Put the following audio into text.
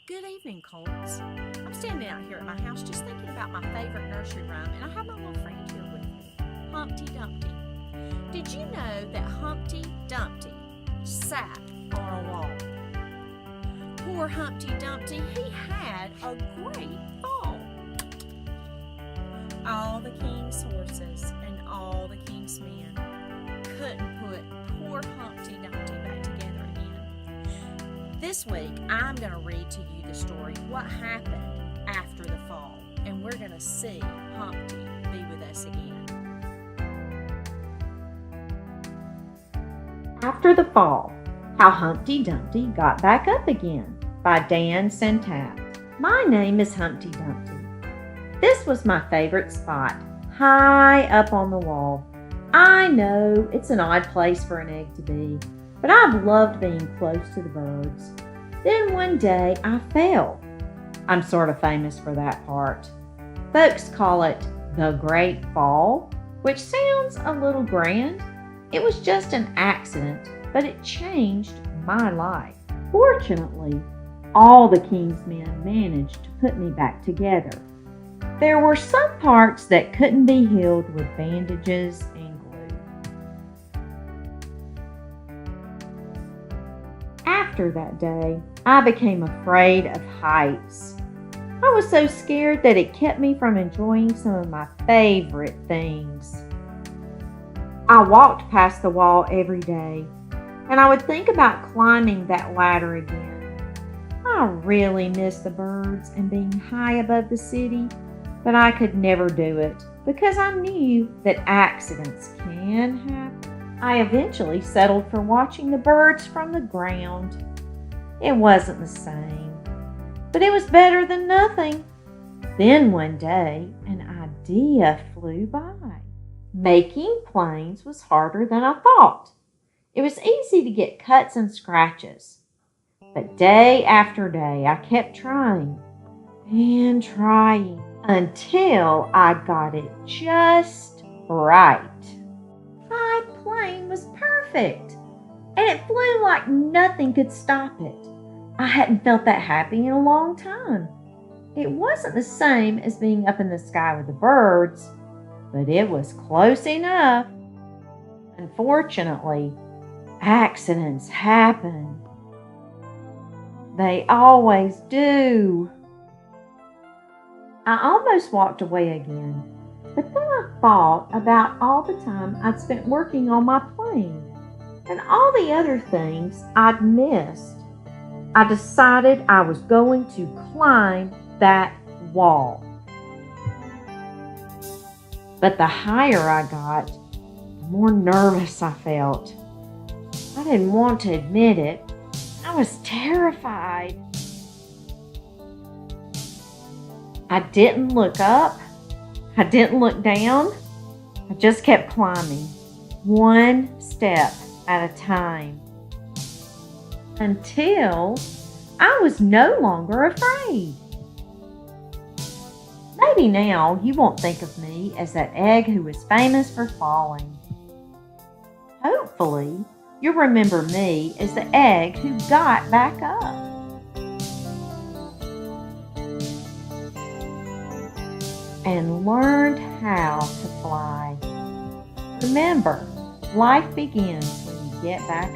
Good evening, Colts. I'm standing out here at my house just thinking about my favorite nursery rhyme, and I have my little friend here with me, Humpty Dumpty. Did you know that Humpty Dumpty sat on a wall? Poor Humpty Dumpty, he had a great fall. All the king's horses and all the king's men couldn't put poor Humpty Dumpty back together again. This week, I'm going to read to you the story, what happened after the fall, and we're going to see Humpty be with us again. After the Fall, How Humpty Dumpty Got Back Up Again by Dan Santat. My name is Humpty Dumpty. This was my favorite spot, high up on the wall. I know it's an odd place for an egg to be, but I've loved being close to the birds. Then one day I fell. I'm sort of famous for that part. Folks call it the Great Fall, which sounds a little grand. It was just an accident, but it changed my life. Fortunately, all the king's men managed to put me back together. There were some parts that couldn't be healed with bandages and glue. After that day, I became afraid of heights. I was so scared that it kept me from enjoying some of my favorite things. I walked past the wall every day, and I would think about climbing that ladder again. I really miss the birds and being high above the city, but I could never do it because I knew that accidents can happen. I eventually settled for watching the birds from the ground. It wasn't the same, but it was better than nothing. Then one day, an idea flew by. Making planes was harder than I thought. It was easy to get cuts and scratches. But day after day, I kept trying and trying until I got it just right. My plane was perfect, and it flew like nothing could stop it. I hadn't felt that happy in a long time. It wasn't the same as being up in the sky with the birds, but it was close enough. Unfortunately, accidents happen. They always do. I almost walked away again, but then I thought about all the time I'd spent working on my plane and all the other things I'd missed. I decided I was going to climb that wall. But the higher I got, the more nervous I felt. I didn't want to admit it. I was terrified. I didn't look up. I didn't look down. I just kept climbing, one step at a time, until I was no longer afraid. Maybe now you won't think of me as that egg who was famous for falling. Hopefully, you'll remember me as the egg who got back up. And learned how to fly. Remember, life begins when you get back